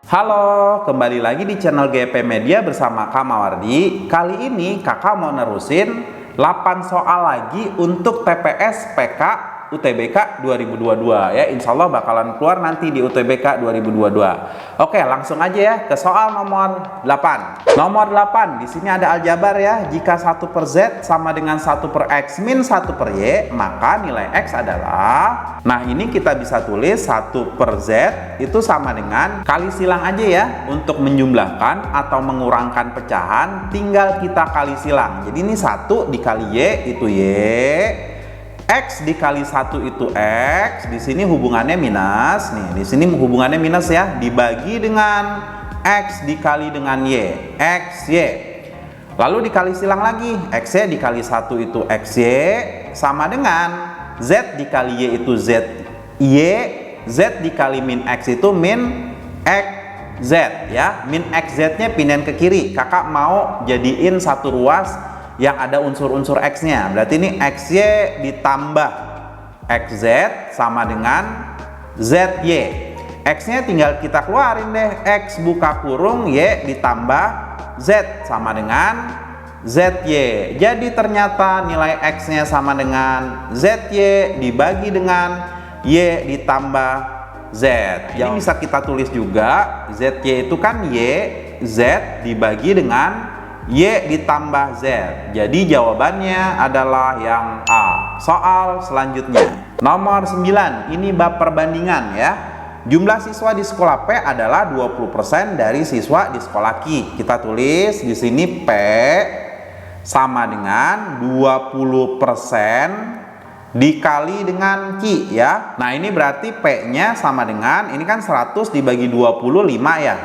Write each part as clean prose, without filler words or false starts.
Halo, kembali lagi di channel GP Media bersama Kak Mawardi. Kali ini kakak mau nerusin 8 soal lagi untuk TPS PK UTBK 2022 ya. Insya Allah bakalan keluar nanti di UTBK 2022. Oke, langsung aja ya ke soal nomor 8. Nomor 8, di sini ada aljabar ya. Jika 1 per Z sama dengan 1 per X min 1 per Y, maka nilai X adalah, nah ini kita bisa tulis 1 per Z itu sama dengan, kali silang aja ya. Untuk menjumlahkan atau mengurangkan pecahan tinggal kita kali silang. Jadi ini 1 dikali Y itu Y, X dikali 1 itu X, di sini hubungannya minus. Nih, di sini hubungannya minus ya, dibagi dengan X dikali dengan Y, XY. Lalu dikali silang lagi, XY dikali 1 itu XY sama dengan Z dikali Y itu ZY, Z dikali min X itu min XZ ya. Min XZ nya pindahin ke kiri, kakak mau jadiin satu ruas yang ada unsur-unsur X-nya. Berarti ini XY ditambah XZ sama dengan ZY. X-nya tinggal kita keluarin deh. X buka kurung Y ditambah Z sama dengan ZY. Jadi ternyata nilai X-nya sama dengan ZY dibagi dengan Y ditambah Z. Jadi bisa kita tulis juga ZY itu kan Y, Z dibagi dengan Y ditambah Z. Jadi jawabannya adalah yang A. Soal selanjutnya nomor 9, ini bab perbandingan ya. Jumlah siswa di sekolah P adalah 20% dari siswa di sekolah Q. Kita tulis di sini P sama dengan 20% dikali dengan Q ya. Nah ini berarti P-nya sama dengan, ini kan 100 dibagi 25 ya,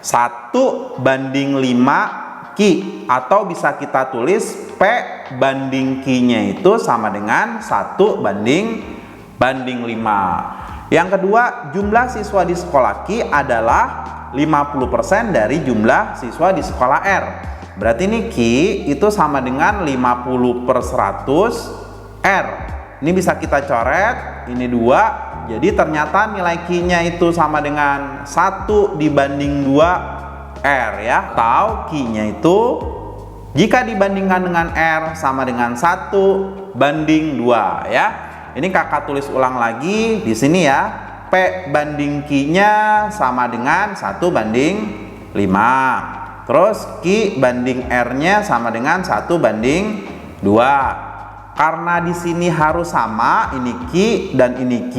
1 banding 5 Q, atau bisa kita tulis P banding Q-nya itu sama dengan 1 banding 5. Yang kedua, jumlah siswa di sekolah Q adalah 50% dari jumlah siswa di sekolah R. Berarti ini Q itu sama dengan 50 per 100 R. Ini bisa kita coret, ini 2. Jadi ternyata nilai Q-nya itu sama dengan 1 dibanding 2 R ya, atau Q-nya itu jika dibandingkan dengan R sama dengan 1 banding 2 ya. Ini kakak tulis ulang lagi di sini ya. P banding Q-nya sama dengan 1 banding 5. Terus Q banding R-nya sama dengan 1 banding 2. Karena di sini harus sama, ini Q dan ini Q,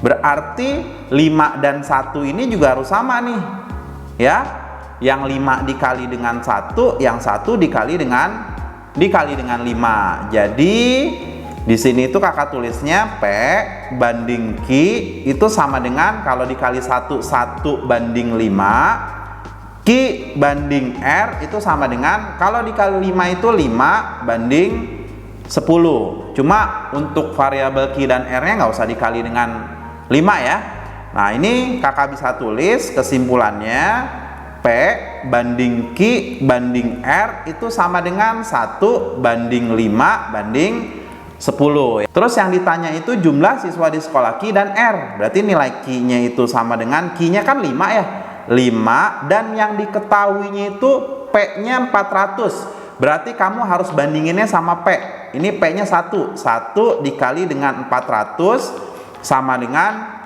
berarti 5 dan 1 ini juga harus sama nih ya. Yang 5 dikali dengan 1, yang 1 dikali dengan 5. Jadi di sini itu kakak tulisnya P banding Q itu sama dengan, kalau dikali 1 banding 5, Q banding R itu sama dengan, kalau dikali 5 itu 5 banding 10. Cuma untuk variabel Q dan R-nya nggak usah dikali dengan 5 ya. Nah ini kakak bisa tulis kesimpulannya, P banding Q banding R itu sama dengan 1 banding 5 banding 10. Terus yang ditanya itu jumlah siswa di sekolah Q dan R. Berarti nilai Q-nya itu sama dengan, Q-nya kan 5 ya, 5, dan yang diketahuinya itu P-nya 400. Berarti kamu harus bandinginnya sama P. Ini P-nya 1 dikali dengan 400 sama dengan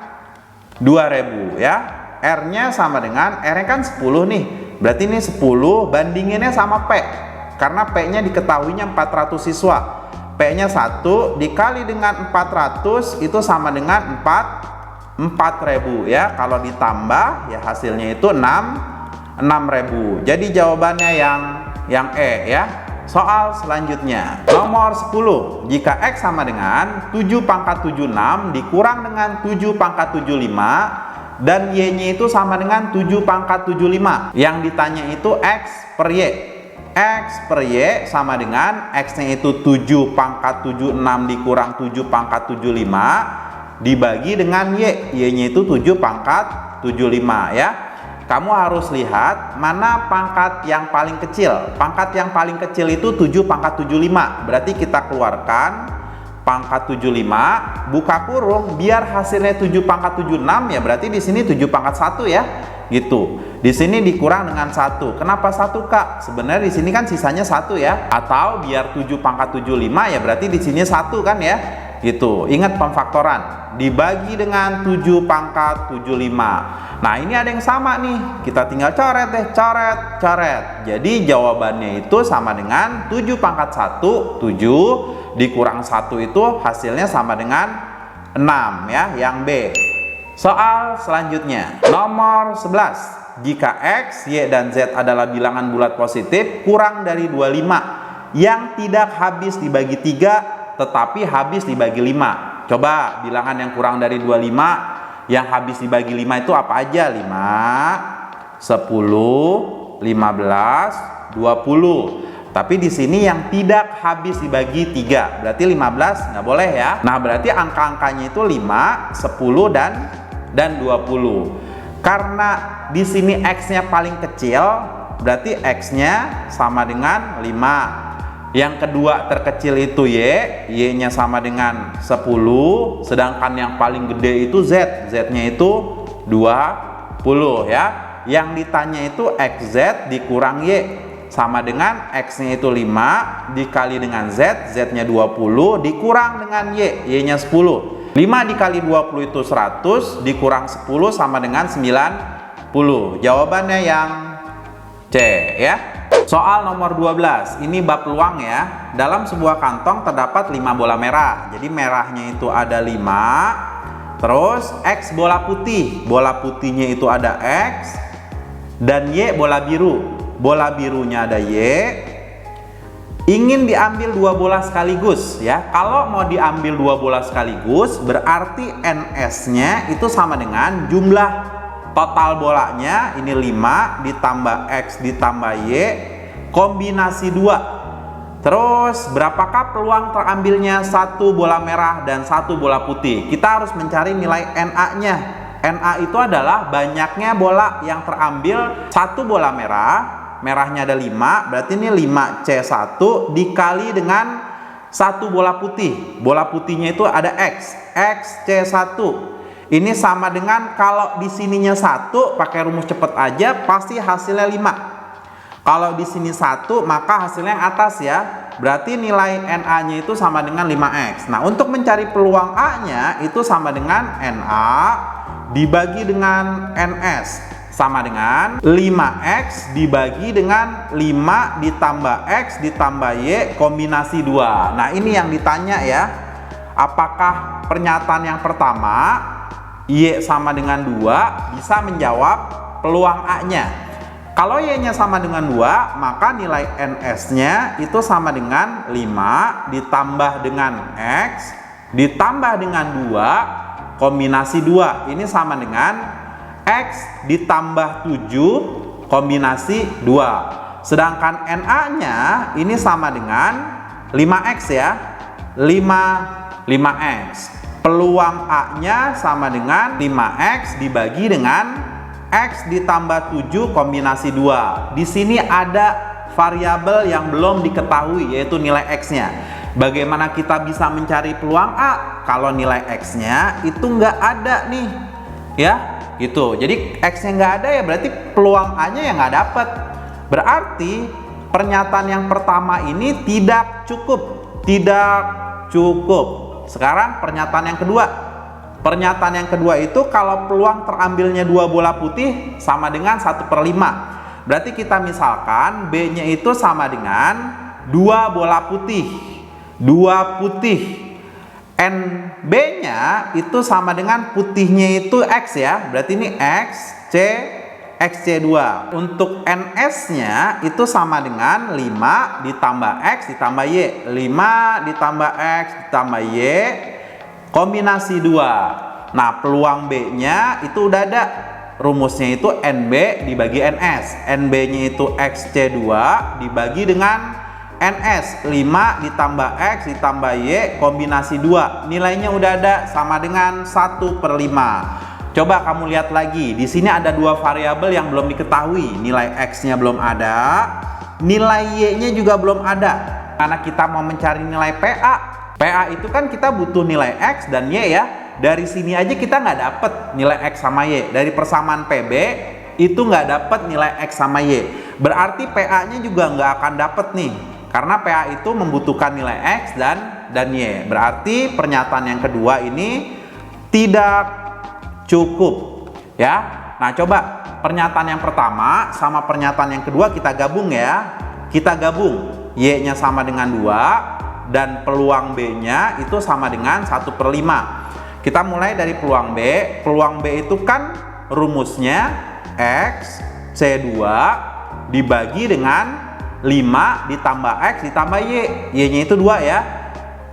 2000 ya. R-nya sama dengan, R-nya kan 10 nih, berarti ini 10 bandinginnya sama P, karena P-nya diketahuinya 400 siswa. P-nya 1 dikali dengan 400 itu sama dengan 4000 ya. Kalau ditambah ya hasilnya itu 6000. Jadi jawabannya yang E ya. Soal selanjutnya nomor 10, jika X sama dengan 7 pangkat 76 dikurang dengan 7 pangkat 75 dan Y-nya itu sama dengan 7 pangkat 75. Yang ditanya itu X per Y. X per Y sama dengan, X-nya itu 7 pangkat 76 dikurang 7 pangkat 75 dibagi dengan Y. Y-nya itu 7 pangkat 75 ya. Kamu harus lihat mana pangkat yang paling kecil. Pangkat yang paling kecil itu 7 pangkat 75. Berarti kita keluarkan pangkat 75, buka kurung, biar hasilnya 7 pangkat 76 ya, berarti di sini 7 pangkat 1 ya. gitu. Di sini dikurang dengan 1. Kenapa 1, Kak? Sebenarnya di sini kan sisanya 1 ya. Atau biar 7 pangkat 75 ya berarti di sini 1 kan ya. Gitu. Ingat pemfaktoran. Dibagi dengan 7 pangkat 75. Nah, ini ada yang sama nih. Kita tinggal coret deh, coret, coret. Jadi jawabannya itu sama dengan 7 pangkat 1, 7 dikurang 1 itu hasilnya sama dengan 6 ya, yang B. Soal selanjutnya, nomor 11. Jika X, Y, dan Z adalah bilangan bulat positif kurang dari 25 yang tidak habis dibagi 3 tetapi habis dibagi 5. Coba bilangan yang kurang dari 25 yang habis dibagi 5 itu apa aja? 5, 10, 15, 20. Tapi di sini yang tidak habis dibagi 3, berarti 15 nggak boleh ya. Nah, berarti angka-angkanya itu 5, 10, dan 20. Karena di sini X-nya paling kecil, berarti X-nya sama dengan 5. Yang kedua terkecil itu Y, Y-nya sama dengan 10, sedangkan yang paling gede itu Z, Z-nya itu 20 ya. Yang ditanya itu XZ dikurang Y, sama dengan X-nya itu 5 dikali dengan Z, Z-nya 20 dikurang dengan Y, Y-nya 10. 5 dikali 20 itu 100, dikurang 10 sama dengan 90. Jawabannya yang C ya. Soal nomor 12, ini bab peluang ya. Dalam sebuah kantong terdapat 5 bola merah. Jadi merahnya itu ada 5. Terus X bola putih. Bola putihnya itu ada X. Dan Y bola biru. Bola birunya ada Y. Ingin diambil 2 bola sekaligus ya. Kalau mau diambil 2 bola sekaligus, berarti NS-nya itu sama dengan jumlah total bolanya, ini 5 ditambah X ditambah Y kombinasi 2. Terus berapakah peluang terambilnya 1 bola merah dan 1 bola putih? Kita harus mencari nilai NA-nya. NA itu adalah banyaknya bola yang terambil. 1 bola merah, merahnya ada 5, berarti ini 5C1 dikali dengan 1 bola putih. Bola putihnya itu ada X, XC1. Ini sama dengan kalau di sininya 1, pakai rumus cepet aja pasti hasilnya 5. Kalau di sini 1, maka hasilnya yang atas ya. Berarti nilai NA-nya itu sama dengan 5X. Nah, untuk mencari peluang A-nya itu sama dengan NA dibagi dengan NS. Sama dengan 5X dibagi dengan 5 ditambah X ditambah Y kombinasi 2. Nah, ini yang ditanya ya. Apakah pernyataan yang pertama Y sama dengan 2 bisa menjawab peluang A-nya? Kalau Y-nya sama dengan 2, maka nilai NS-nya itu sama dengan 5 ditambah dengan X ditambah dengan 2 kombinasi 2. Ini sama dengan X ditambah 7 kombinasi 2. Sedangkan NA-nya ini sama dengan 5X ya. 5X. Peluang A-nya sama dengan 5X dibagi dengan X ditambah 7 kombinasi 2. Di sini ada variabel yang belum diketahui, yaitu nilai X-nya. Bagaimana kita bisa mencari peluang A? Kalau nilai X-nya itu nggak ada nih. Ya, gitu. Jadi X-nya nggak ada ya berarti peluang A-nya yang nggak dapat. Berarti pernyataan yang pertama ini tidak cukup. Tidak cukup. Sekarang pernyataan yang kedua. Pernyataan yang kedua itu kalau peluang terambilnya 2 bola putih sama dengan 1/5. Berarti kita misalkan B-nya itu sama dengan 2 bola putih. 2 putih. NB-nya itu sama dengan putihnya itu X ya. Berarti ini XC2. Untuk NS-nya itu sama dengan 5 ditambah X ditambah Y. 5 ditambah X ditambah Y kombinasi 2. Nah, peluang B-nya itu udah ada. Rumusnya itu NB dibagi NS. NB-nya itu XC2 dibagi dengan NS. 5 ditambah X ditambah Y kombinasi 2. Nilainya udah ada sama dengan 1/5. Coba kamu lihat lagi. Di sini ada 2 variabel yang belum diketahui. Nilai X-nya belum ada. Nilai Y-nya juga belum ada. Karena kita mau mencari nilai PA. PA itu kan kita butuh nilai X dan Y ya. Dari sini aja kita nggak dapet nilai X sama Y. Dari persamaan PB itu nggak dapat nilai X sama Y. Berarti PA-nya juga nggak akan dapat nih. Karena PA itu membutuhkan nilai X dan Y. Berarti pernyataan yang kedua ini tidak cukup. Ya. Nah, coba pernyataan yang pertama sama pernyataan yang kedua kita gabung ya. Kita gabung. Y-nya sama dengan 2 dan peluang B-nya itu sama dengan 1/5. Kita mulai dari peluang B. Peluang B itu kan rumusnya X C2 dibagi dengan 5 ditambah X ditambah Y. Y-nya itu 2 ya.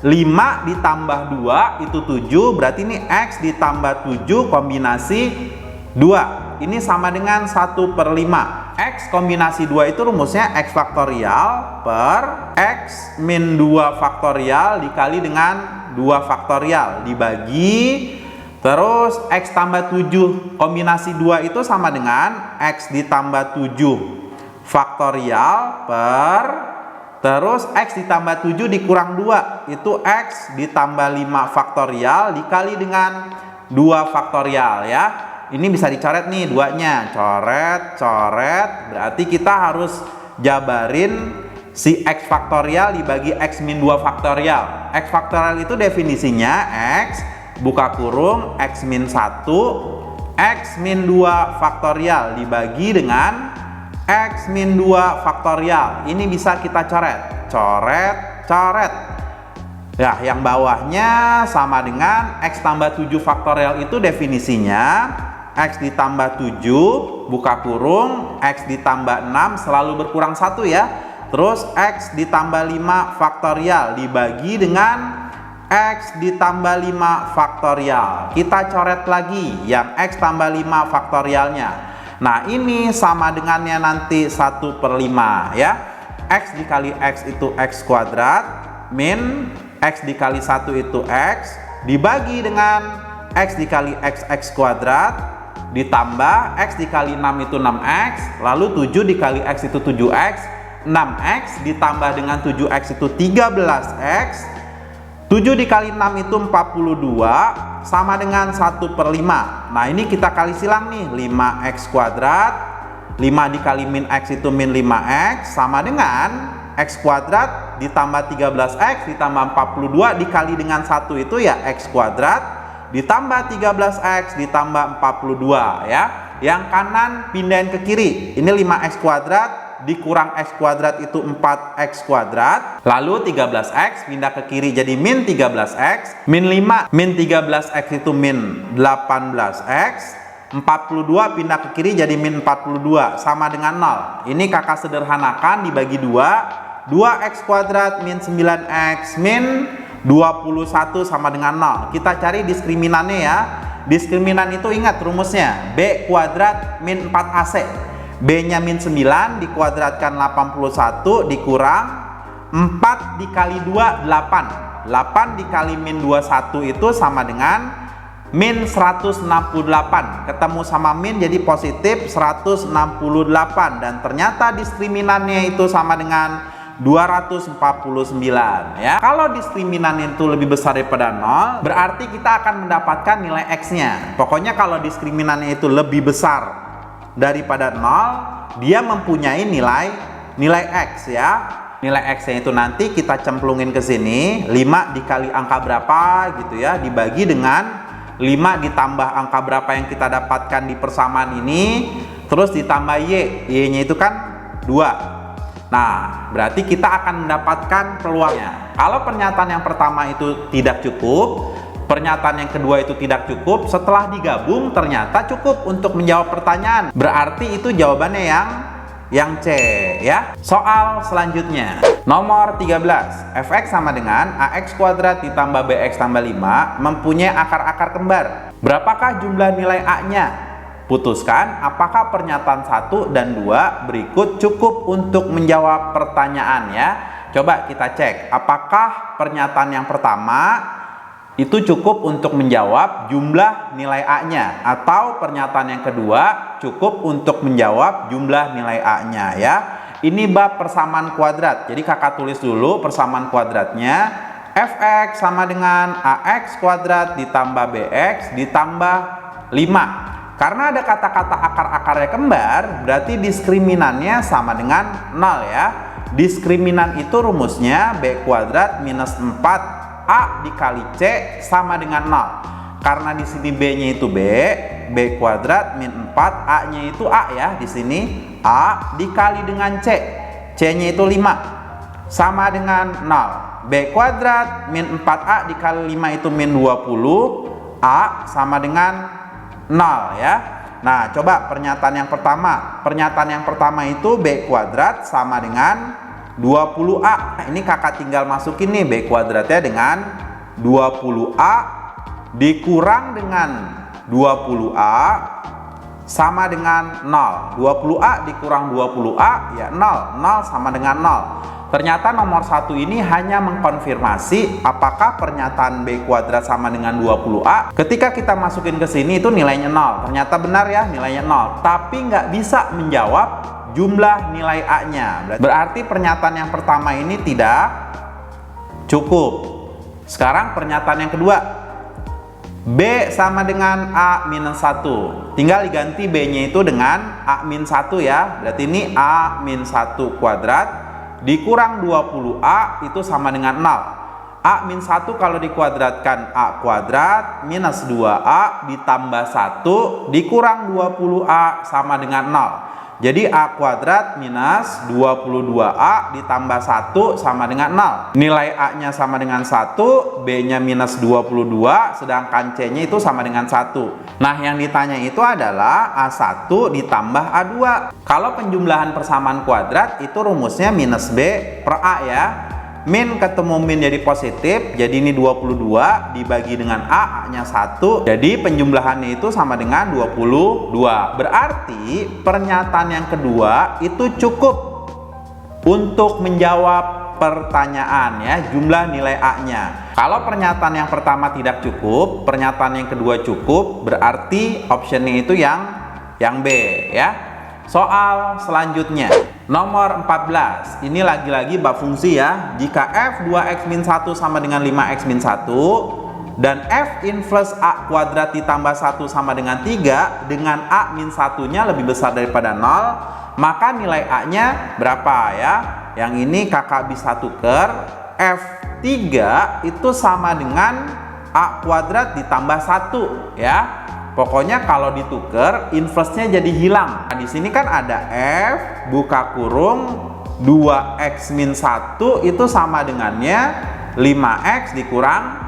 5 ditambah 2 itu 7. Berarti ini X ditambah 7 kombinasi 2. Ini sama dengan 1/5. X kombinasi 2 itu rumusnya X faktorial per X min 2 faktorial dikali dengan 2 faktorial dibagi terus X tambah 7 kombinasi 2 itu sama dengan X ditambah 7 faktorial per terus X ditambah 7 dikurang 2 itu X ditambah 5 faktorial dikali dengan 2 faktorial ya. Ini bisa dicoret nih duanya, coret, berarti kita harus jabarin si X faktorial dibagi X min 2 faktorial. X faktorial itu definisinya X buka kurung X min 1 X min 2 faktorial dibagi dengan X min 2 faktorial. Ini bisa kita coret. Ya, yang bawahnya sama dengan X tambah 7 faktorial itu definisinya X ditambah 7 buka kurung X ditambah 6 selalu berkurang 1 ya. Terus X ditambah 5 faktorial dibagi dengan X ditambah 5 faktorial. Kita coret lagi yang X tambah 5 faktorialnya. Nah, ini sama dengannya nanti 1/5 ya. X dikali X itu X kuadrat min X dikali 1 itu X dibagi dengan X dikali X kuadrat ditambah X dikali 6 itu 6X, lalu 7 dikali X itu 7X, 6X ditambah dengan 7X itu 13X, 7 dikali 6 itu 42 sama dengan 1/5. Nah, ini kita kali silang nih, 5X kuadrat 5 dikali min X itu min 5X sama dengan X kuadrat ditambah 13X ditambah 42 dikali dengan 1 itu ya X kuadrat ditambah 13X ditambah 42 ya. Yang kanan pindahin ke kiri. Ini 5X kuadrat dikurang X kuadrat itu 4X kuadrat. Lalu 13X pindah ke kiri jadi min 13X. Min 5 min 13X itu min 18X. 42 pindah ke kiri jadi min 42 sama dengan 0. Ini kakak sederhanakan dibagi 2. 2X kuadrat min 9X min 21 sama dengan 0. Kita cari diskriminannya ya. Diskriminan itu ingat rumusnya B kuadrat min 4AC. B nya min 9 dikuadratkan 81 dikurang 4 dikali 2 8. 8 dikali min 21 itu sama dengan min 168. Ketemu sama min jadi positif 168 dan ternyata diskriminannya itu sama dengan 249 ya. Kalau diskriminan itu lebih besar daripada 0 berarti kita akan mendapatkan nilai X nya. Pokoknya kalau diskriminannya itu lebih besar daripada 0 dia mempunyai nilai X ya. Nilai X nya itu nanti kita cemplungin ke sini, 5 dikali angka berapa gitu ya dibagi dengan 5 ditambah angka berapa yang kita dapatkan di persamaan ini terus ditambah Y nya itu kan 2. Nah, berarti kita akan mendapatkan peluangnya. Kalau pernyataan yang pertama itu tidak cukup, pernyataan yang kedua itu tidak cukup, setelah digabung ternyata cukup untuk menjawab pertanyaan. Berarti itu jawabannya yang C ya. Soal selanjutnya, nomor 13. Fx sama dengan ax kuadrat ditambah bx tambah 5 mempunyai akar-akar kembar. Berapakah jumlah nilai A-nya? Putuskan apakah pernyataan 1 dan 2 berikut cukup untuk menjawab pertanyaan ya. Coba kita cek apakah pernyataan yang pertama itu cukup untuk menjawab jumlah nilai A-nya atau pernyataan yang kedua cukup untuk menjawab jumlah nilai A-nya ya. Ini bab persamaan kuadrat. Jadi kakak tulis dulu persamaan kuadratnya. Fx sama dengan ax kuadrat ditambah bx ditambah 5. Karena ada kata-kata akar-akarnya kembar, berarti diskriminannya sama dengan 0 ya. Diskriminan itu rumusnya B kuadrat minus 4A dikali C sama dengan 0. Karena di sini B-nya itu B kuadrat min 4, A-nya itu A ya. Di sini A dikali dengan C. C-nya itu 5 sama dengan 0. B kuadrat min 4A dikali 5 itu min 20. A sama dengan 0 ya. Nah, coba pernyataan yang pertama. Pernyataan yang pertama itu B kuadrat sama dengan 20A. Nah, ini kakak tinggal masukin nih B kuadratnya dengan 20A dikurang dengan 20A sama dengan 0. 20A dikurang 20A ya 0. 0 sama dengan 0. Ternyata nomor 1 ini hanya mengkonfirmasi apakah pernyataan B kuadrat sama dengan 20A. Ketika kita masukin ke sini itu nilainya 0. Ternyata benar ya, nilainya 0. Tapi nggak bisa menjawab jumlah nilai A-nya. Berarti pernyataan yang pertama ini tidak cukup. Sekarang pernyataan yang kedua. B sama dengan A minus 1. Tinggal diganti B-nya itu dengan A minus 1 ya. Berarti ini A minus 1 kuadrat dikurang 20A itu sama dengan 0. A min 1 kalau dikuadratkan A kuadrat minus 2A ditambah 1 dikurang 20A sama dengan 0. Jadi A kuadrat minus 22A ditambah 1 sama dengan 0. Nilai A-nya sama dengan 1, B-nya minus 22, sedangkan C-nya itu sama dengan 1. Nah, yang ditanya itu adalah A1 ditambah A2. Kalau penjumlahan persamaan kuadrat itu rumusnya minus B per A ya. Min ketemu min jadi positif, jadi ini 22 dibagi dengan A, A-nya 1, jadi penjumlahannya itu sama dengan 22. Berarti pernyataan yang kedua itu cukup untuk menjawab pertanyaan ya, jumlah nilai A-nya. Kalau pernyataan yang pertama tidak cukup, pernyataan yang kedua cukup, berarti optionnya itu yang B ya. Soal selanjutnya nomor 14. Ini lagi-lagi bab fungsi ya. Jika f 2x min 1 sama dengan 5x min 1 dan f inverse a kuadrat ditambah 1 sama dengan 3 dengan a min 1-nya lebih besar daripada 0, maka nilai a-nya berapa ya? Yang ini kakak bisa tuker. F3 itu sama dengan a kuadrat ditambah 1 ya. Pokoknya kalau ditukar inverse-nya jadi hilang. Nah, di sini kan ada F buka kurung 2x min 1 itu sama dengannya 5x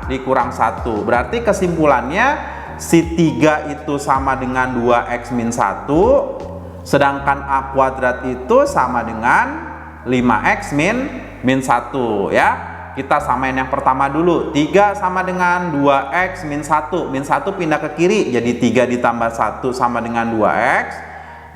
dikurang 1. Berarti kesimpulannya si 3 itu sama dengan 2x min 1, sedangkan a kuadrat itu sama dengan 5x min 1 ya. Kita samain yang pertama dulu. 3 sama dengan 2x min 1. Min 1 pindah ke kiri. Jadi 3 ditambah 1 sama dengan 2x.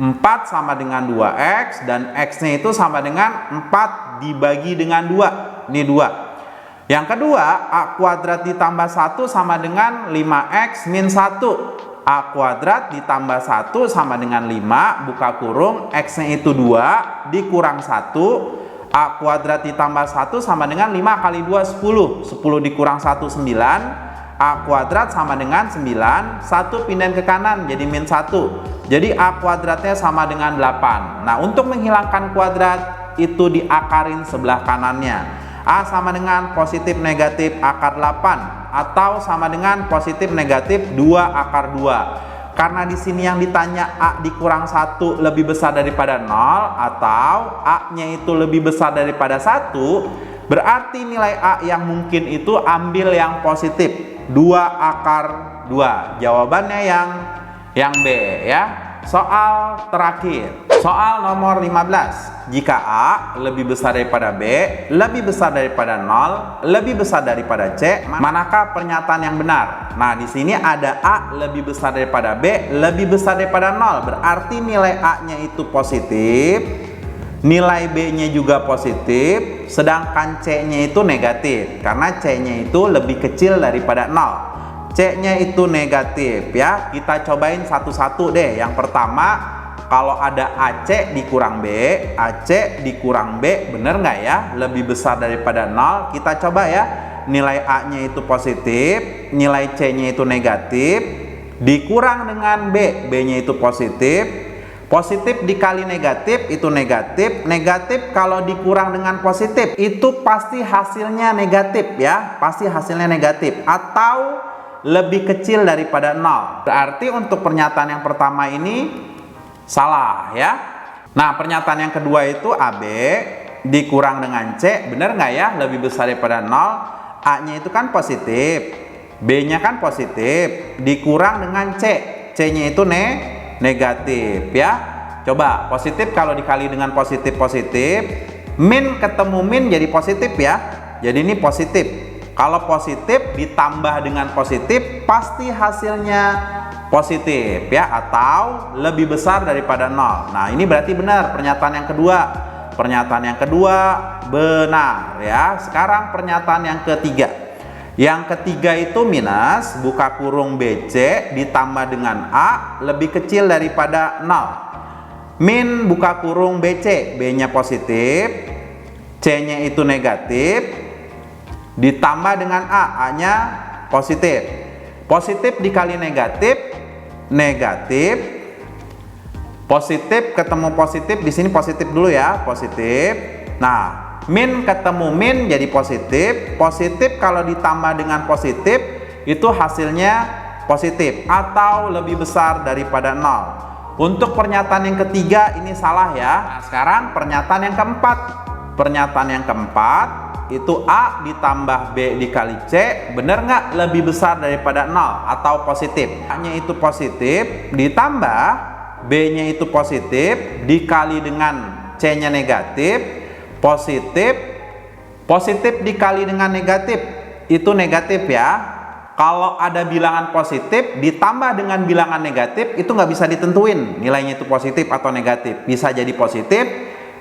4 sama dengan 2x. Dan x-nya itu sama dengan 4 dibagi dengan 2. Ini 2. Yang kedua, a kuadrat ditambah 1 sama dengan 5x min 1. A kuadrat ditambah 1 sama dengan 5. Buka kurung. X-nya itu 2 dikurang 1. A kuadrat ditambah 1 sama dengan 5 kali 2 10. 10 dikurang 1 9. A kuadrat sama dengan 9. 1 pindahin ke kanan jadi min 1. Jadi a kuadratnya sama dengan 8. Nah, untuk menghilangkan kuadrat itu diakarin sebelah kanannya. A sama dengan positif negatif akar 8 atau sama dengan positif negatif 2 akar 2. Karena di sini yang ditanya A dikurang 1 lebih besar daripada 0 atau A-nya itu lebih besar daripada 1, berarti nilai A yang mungkin itu ambil yang positif 2 akar 2. Jawabannya yang B ya. Soal terakhir, soal nomor 15. Jika A lebih besar daripada B, lebih besar daripada 0, lebih besar daripada C, manakah pernyataan yang benar? Nah, di sini ada A lebih besar daripada B, lebih besar daripada 0. Berarti nilai A-nya itu positif, nilai B-nya juga positif, sedangkan C-nya itu negatif. Karena C-nya itu lebih kecil daripada 0. C-nya itu negatif ya. Kita cobain satu-satu deh. Yang pertama, kalau ada AC dikurang B, AC dikurang B, bener nggak ya? Lebih besar daripada 0. Kita coba ya. Nilai A-nya itu positif, nilai C-nya itu negatif. dikurang dengan B, B-nya itu positif. Positif dikali negatif itu negatif. Negatif kalau dikurang dengan positif itu pasti hasilnya negatif ya. Pasti hasilnya negatif atau lebih kecil daripada 0. Berarti untuk pernyataan yang pertama ini salah ya. Nah, pernyataan yang kedua itu AB dikurang dengan C, benar nggak ya? Lebih besar daripada 0. A-nya itu kan positif, B-nya kan positif, dikurang dengan C, C-nya itu negatif ya. Coba positif kalau dikali dengan positif, min ketemu min jadi positif ya. Jadi ini positif. Kalau positif ditambah dengan positif pasti hasilnya positif ya, atau lebih besar daripada 0. Nah, ini berarti benar pernyataan yang kedua. Pernyataan yang kedua benar ya. Sekarang pernyataan yang ketiga. Yang ketiga itu minus buka kurung BC ditambah dengan A lebih kecil daripada 0. Min buka kurung BC, B-nya positif, C-nya itu negatif, ditambah dengan A, A-nya positif. Positif dikali negatif, negatif. Positif ketemu positif, di sini positif dulu ya, positif. Nah, min ketemu min jadi positif. Positif kalau ditambah dengan positif itu hasilnya positif atau lebih besar daripada 0. Untuk pernyataan yang ketiga ini salah ya. Nah, sekarang pernyataan yang keempat. Pernyataan yang keempat itu A ditambah B dikali C, benar nggak lebih besar daripada 0 atau positif? A-nya itu positif ditambah B-nya itu positif dikali dengan C-nya negatif. Positif dikali dengan negatif itu negatif ya. Kalau ada bilangan positif ditambah dengan bilangan negatif itu nggak bisa ditentuin nilainya itu positif atau negatif. Bisa jadi positif,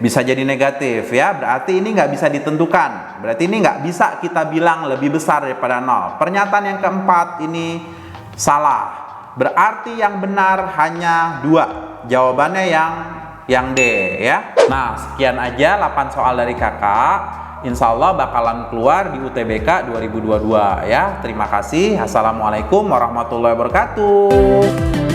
bisa jadi negatif ya. Berarti ini nggak bisa ditentukan. Berarti ini nggak bisa kita bilang lebih besar daripada 0. Pernyataan yang keempat ini salah. Berarti yang benar hanya 2. Jawabannya yang D ya. Nah, sekian aja 8 soal dari kakak. Insya Allah bakalan keluar di UTBK 2022 ya. Terima kasih. Assalamualaikum warahmatullahi wabarakatuh.